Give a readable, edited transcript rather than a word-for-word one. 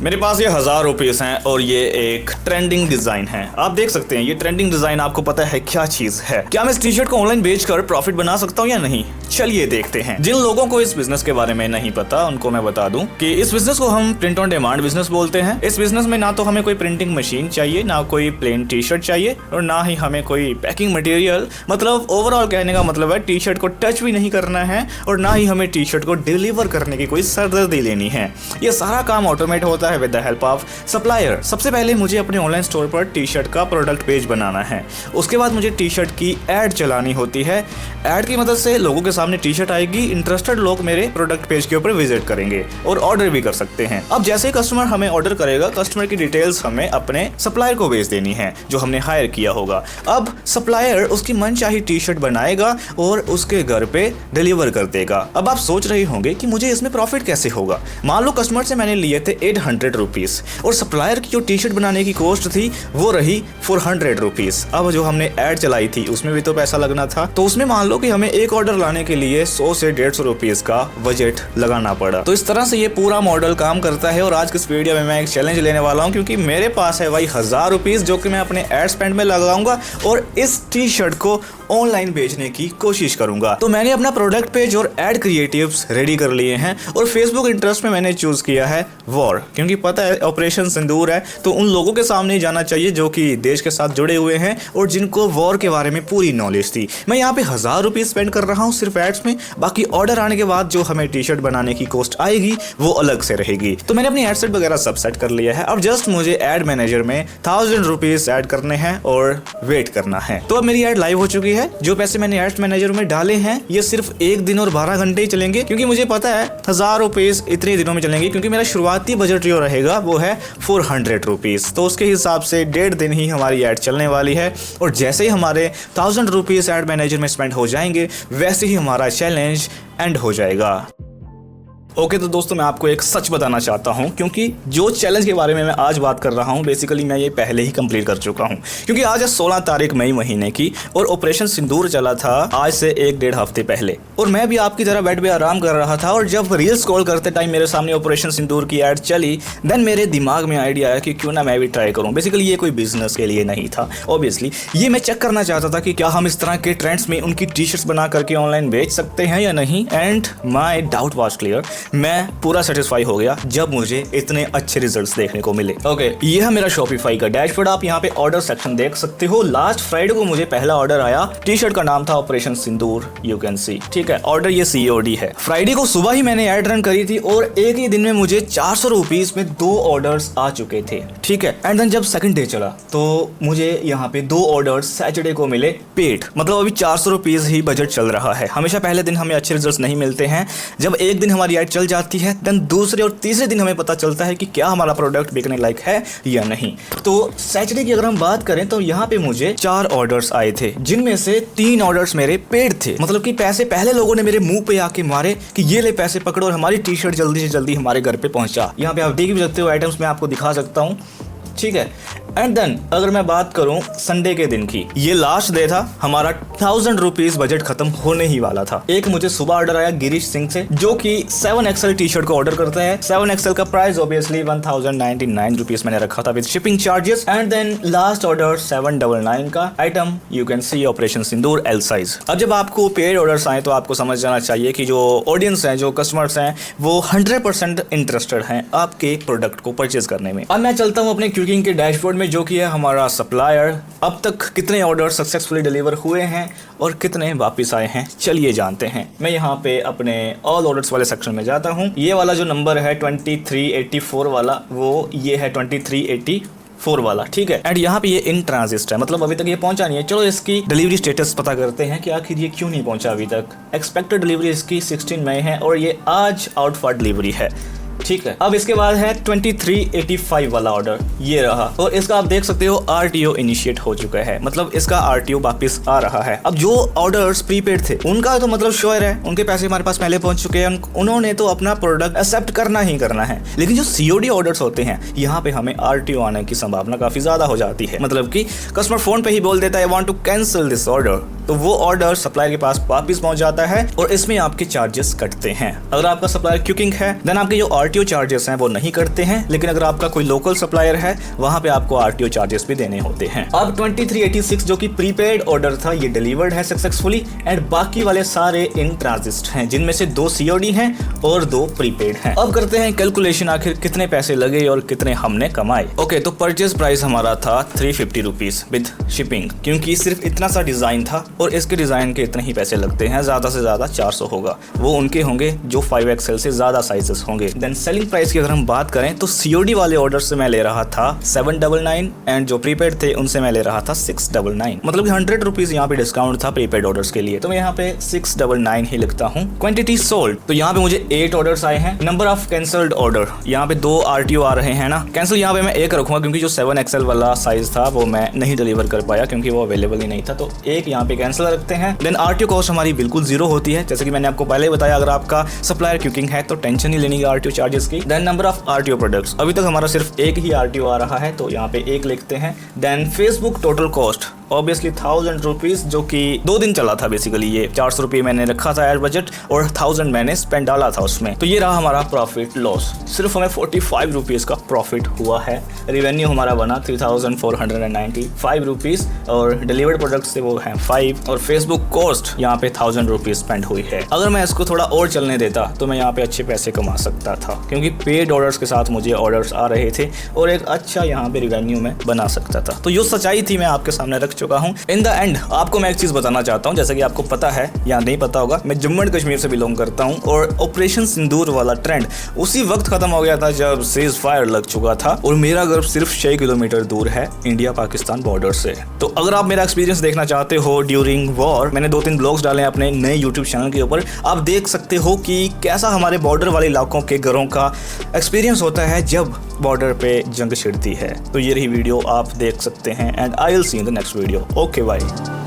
मेरे पास ये 1000 रुपीस हैं और ये एक ट्रेंडिंग डिजाइन है। आप देख सकते हैं ये ट्रेंडिंग डिजाइन आपको पता है क्या चीज है। क्या मैं इस टी शर्ट को ऑनलाइन बेचकर प्रॉफिट बना सकता हूँ या नहीं? चलिए देखते हैं। जिन लोगों को इस बिजनेस के बारे में नहीं पता उनको मैं बता दूं कि इस बिजनेस को हम प्रिंट ऑन डिमांड बिजनेस बोलते हैं। इस बिजनेस में ना तो हमें कोई प्रिंटिंग मशीन चाहिए, ना कोई प्लेन टी शर्ट चाहिए और ना ही हमें कोई पैकिंग मटेरियल। मतलब ओवरऑल कहने का मतलब है टी शर्ट को टच भी नहीं करना है और ना ही हमें टी शर्ट को डिलीवर करने की कोई सरदर्दी लेनी है। ये सारा काम ऑटोमेट होता है with the help of supplier. सबसे पहले मुझे अपने ऑनलाइन स्टोर पर टी शर्ट का प्रोडक्ट पेज बनाना है। उसके बाद मुझे टी शर्ट की एड चलानी होती है। एड की मदद से लोगों के सामने टी शर्ट आएगी। इंटरेस्टेड लोग मेरे प्रोडक्ट पेज के ऊपर विजिट करेंगे और ऑर्डर भी कर सकते हैं। अब जैसे ही कस्टमर हमें ऑर्डर करेगा, कस्टमर की डिटेल्स हमें अपने सप्लायर को भेज देनी है जो हमने हायर किया होगा। अब सप्लायर उसकी मनचाही टी शर्ट बनाएगा और उसके घर पे डिलीवर कर देगा। अब आप सोच रहे होंगे कि मुझे इसमें प्रॉफिट कैसे होगा। मान लो कस्टमर से मैंने लिए थे 800 रुपीज और सप्लायर की जो टी शर्ट बनाने की कॉस्ट थी वो रही 400 रुपीज। अब जो हमने एड चलाई थी उसमें भी तो पैसा लगना था, तो उसमें मान लो कि हमें एक ऑर्डर लाने के लिए 100 से 150 रुपीज का बजट लगाना पड़ा। तो इस तरह से ये पूरा मॉडल काम करता है। और आज के इस वीडियो में मैं एक चैलेंज लेने वाला हूँ क्योंकि मेरे पास है भाई 1000 रुपीज जो कि मैं अपने एड स्पेंड में लगाऊंगा और इस टी शर्ट को ऑनलाइन बेचने की कोशिश करूंगा। तो मैंने अपना प्रोडक्ट पेज और एड क्रिएटिव्स रेडी कर लिए हैं और फेसबुक इंटरेस्ट में मैंने चूज किया है वॉर, क्योंकि पता है ऑपरेशन सिंदूर है तो उन लोगों के सामने जाना चाहिए जो कि देश के साथ जुड़े हुए हैं और जिनको वॉर के बारे में पूरी नॉलेज थी। मैं यहाँ पे 1000 रुपीज स्पेंड कर रहा हूँ सिर्फ एड्स में। बाकी ऑर्डर आने के बाद जो हमें टी शर्ट बनाने की कॉस्ट आएगी वो अलग से रहेगी। तो मैंने अपनी एड सेट वगैरह सब सेट कर लिया है। अब जस्ट मुझे एड मैनेजर में 1000 रुपीज ऐड करने हैं और वेट करना है। तो अब मेरी एड लाइव हो चुकी है। जो पैसे मैंने एड मैनेजर में डाले हैं ये सिर्फ 1 दिन और 12 घंटे ही चलेंगे, क्योंकि मुझे पता है 1000 रुपीज इतने दिनों में चलेंगे, क्योंकि मेरा शुरुआती बजट जो रहेगा वो है 400 रुपीज। तो उसके हिसाब से 1.5 दिन ही हमारी एड चलने वाली है और जैसे ही हमारे 1000 रुपीज एड मैनेजर में स्पेंड हो जाएंगे वैसे ही हमारा चैलेंज एंड हो जाएगा। ओके तो दोस्तों मैं आपको एक सच बताना चाहता हूं, क्योंकि जो चैलेंज के बारे में मैं आज बात कर रहा हूं बेसिकली मैं ये पहले ही कंप्लीट कर चुका हूं, क्योंकि आज है 16 तारीख मई महीने की और ऑपरेशन सिंदूर चला था आज से 1-1.5 हफ्ते पहले। और मैं भी आपकी तरह बेड पे आराम कर रहा था और जब रील स्क्रॉल करते टाइम मेरे सामने ऑपरेशन सिंदूर की एड चली, देन मेरे दिमाग में आइडिया आया कि क्यों ना मैं भी ट्राई करूँ। बेसिकली ये कोई बिजनेस के लिए नहीं था, ऑब्वियसली ये मैं चेक करना चाहता था कि क्या हम इस तरह के ट्रेंड्स में उनकी टी शर्ट्स बना करके ऑनलाइन बेच सकते हैं या नहीं। And my doubt was clear. मैं पूरा सेटिस्फाई हो गया जब मुझे इतने अच्छे रिजल्ट्स देखने को मिले। ओके ये है मेरा शॉपिफाई का डैशबोर्ड। आप यहाँ पे ऑर्डर सेक्शन देख सकते हो। लास्ट फ्राइडे को मुझे पहला ऑर्डर आया। टी शर्ट का नाम था ऑपरेशन सिंदूर, यू कैन सी। ठीक है, ऑर्डर ये COD है। फ्राइडे को सुबह ही मैंने एड रन करी थी और एक ही दिन में मुझे 400 रुपीज में 2 ऑर्डर्स आ चुके थे। ठीक है, एंड देन जब सेकंड डे चला तो मुझे यहाँ पे 2 ऑर्डर्स सैटरडे को मिले पेड। मतलब अभी 400 रुपीज ही बजट चल रहा है। हमेशा पहले दिन हमें अच्छे रिजल्ट नहीं मिलते हैं। जब एक दिन हमारी एड चल जाती है देन दूसरे और तीसरे दिन हमें पता चलता है कि क्या हमारा प्रोडक्ट बिकने लायक है या नहीं। तो सैटरडे की अगर हम बात करें तो यहाँ पे मुझे 4 ऑर्डर्स आए थे, जिनमें से 3 ऑर्डर्स मेरे पेड थे। मतलब कि पैसे पहले लोगों ने मेरे मुंह पे आके मारे कि ये ले पैसे पकड़ो और हमारी टी शर्ट जल्दी से जल्दी हमारे घर पे पहुंचा। यहाँ पे आप देख भी सकते हो, आइटम्स मैं आपको दिखा सकता हूँ। ठीक है, एंड देन अगर मैं बात करूं संडे के दिन की, ये लास्ट डे था। हमारा 1000 रुपीज बजट खत्म होने ही वाला था। एक मुझे सुबह ऑर्डर आया गिरीश सिंह से जो कि 7XL टी शर्ट को ऑर्डर करता है। 7XL का प्राइस ऑब्वियसली 1099 रुपीज मैंने रखा था with shipping charges. And then last order 799 का item, you can see operation Sindoor L size. अब जब आपको पेड ऑर्डर्स आए तो आपको समझ जाना चाहिए कि जो ऑडियंस है, जो कस्टमर्स हैं, वो 100% इंटरेस्टेड हैं आपके प्रोडक्ट को परचेज करने में। अब मैं चलता हूँ अपने क्विकिंग के डैशबोर्ड में जो कि है हमारा सप्लायर। अब तक कितने ऑर्डर सक्सेसफुली डिलीवर हुए हैं और कितने वापस आए हैं चलिए जानते हैं। मैं यहाँ पे अपने ऑल ऑर्डर्स वाले सेक्शन में जाता हूँ। ये वाला जो नंबर है 2384 वाला, वो ये है 2384 वाला। ठीक है, एंड यहाँ पे ये इन ट्रांजिट है, मतलब अभी तक ये पहुंचा नहीं है। चलो इसकी डिलीवरी स्टेटस पता करते हैं कि आखिर ये क्यों नहीं पहुंचा अभी तक। एक्सपेक्टेड डिलीवरी इसकी 16 मई है और ये आज आउट फॉर डिलीवरी है। ठीक है, अब इसके बाद है 2385 वाला ऑर्डर, ये रहा। और इसका आप देख सकते हो RTO इनिशिएट हो चुका है, मतलब इसका RTO वापस आ रहा है। अब जो ऑर्डर्स प्रीपेड थे उनका तो मतलब श्योर है, उनके पैसे हमारे पास पहले पहुंच चुके हैं, उन्होंने तो अपना प्रोडक्ट एक्सेप्ट करना ही करना है। लेकिन जो COD ऑर्डर्स होते हैं यहाँ पे हमें RTO आने की संभावना काफी ज्यादा हो जाती है। मतलब कि कस्टमर फोन पे ही बोल देता है I want to cancel this order, तो वो ऑर्डर सप्लायर के पास वापस पहुंच जाता है और इसमें आपके चार्जेस कटते हैं। अगर आपका सप्लायर क्विकिंग है देन आपके जो RTO चार्जेस हैं वो नहीं करते हैं, लेकिन अगर आपका कोई लोकल सप्लायर है वहां पे आपको RTO चार्जेस भी देने होते हैं। अब 2386 जो कि प्रीपेड ऑर्डर था ये डिलीवर्ड है सक्सेसफुली, एंड बाकी वाले सारे इन ट्रांजिट हैं, जिनमें से 2 COD हैं और 2 प्रीपेड हैं। अब करते हैं कैलकुलेशन, आखिर कितने पैसे लगे और कितने हमने कमाए। ओके, तो परचेज प्राइस हमारा था 350 रुपीज विद शिपिंग, क्योंकि सिर्फ इतना सा डिजाइन था और इसके डिजाइन के इतने ही पैसे लगते हैं, ज्यादा से ज्यादा 400 होगा, वो उनके होंगे जो 5XL से ज्यादा साइजेस होंगे। देन सेलिंग प्राइस की अगर हम बात करें तो COD वाले ऑर्डर से मैं ले रहा था 799 एंड जो प्रीपेड थे उनसे मैं ले रहा था 699, मतलब कि 100 रुपीज यहाँ पे डिस्काउंट था प्रीपेड ऑर्डर्स के लिए, तो मैं यहाँ पे 699 ही लिखता हूँ। क्वांटिटी सोल्ड, तो यहाँ पे मुझे 8 ऑर्डर्स आए हैं। नंबर ऑफ कैंसल्ड ऑर्डर, यहाँ पे 2 RTO आ रहे हैं ना, कैंसिल यहाँ पे मैं 1 रखूंगा क्योंकि जो 7XL वाला साइज था वो मैं नहीं डिलीवर कर पाया क्योंकि वो अवेलेबल ही नहीं था, तो 1 यहाँ पे कैंसिल रखते हैं। देन RTO कॉस्ट हमारी बिल्कुल 0 होती है, जैसे कि मैंने आपको पहले बताया, अगर आपका सप्लायर क्विकिंग है तो टेंशन नहीं लेनी RTO चार्जेस की। Then number of RTO products, अभी तक हमारा सिर्फ 1 ही RTO आ रहा है तो यहाँ पे 1 लिखते हैं। Then Facebook total cost obviously 1000 rupees, जो कि 2 दिन चला था बेसिकली, ये 400 रुपये मैंने रखा था एड बजट और 1000 मैंने स्पेंड डाला था उसमें, तो ये रहा हमारा प्रॉफिट लॉस। सिर्फ हमें 45 रुपीज का प्रॉफिट हुआ है। रेवेन्यू हमारा बना 3495 रुपीज और डिलीवर्ड प्रोडक्ट्स से वो हैं 5, और फेसबुक कॉस्ट यहाँ पे 1000 रुपीज स्पेंड हुई है। अगर मैं इसको थोड़ा और चलने देता तो मैं यहाँ पे अच्छे पैसे कमा सकता था, क्योंकि पेड ऑर्डर्स के साथ मुझे ऑर्डर्स आ रहे थे और एक अच्छा यहाँ पे रेवेन्यू में बना सकता था। तो ये सच्चाई थी, मैं आपके सामने रख चुका हूँ। इन द एंड आपको मैं एक चीज बताना चाहता हूँ, जैसा कि आपको पता है या नहीं पता होगा, मैं जम्मू एंड कश्मीर से बिलोंग करता हूँ और ऑपरेशन सिंदूर वाला ट्रेंड उसी वक्त खत्म हो गया था जब सीज फायर लग चुका था, और मेरा घर सिर्फ 6 किलोमीटर दूर है इंडिया पाकिस्तान बॉर्डर से। तो अगर आप मेरा एक्सपीरियंस देखना चाहते हो ड्यूरिंग वॉर, मैंने 2-3 ब्लॉग्स डाले हैं अपने नए यूट्यूब चैनल के ऊपर, आप देख सकते हो कि कैसा हमारे बॉर्डर वाले इलाकों के घरों का एक्सपीरियंस होता है जब बॉर्डर पे जंग छिड़ती है। तो ये रही वीडियो, आप देख सकते हैं, and I will see in the next video. Okay bye.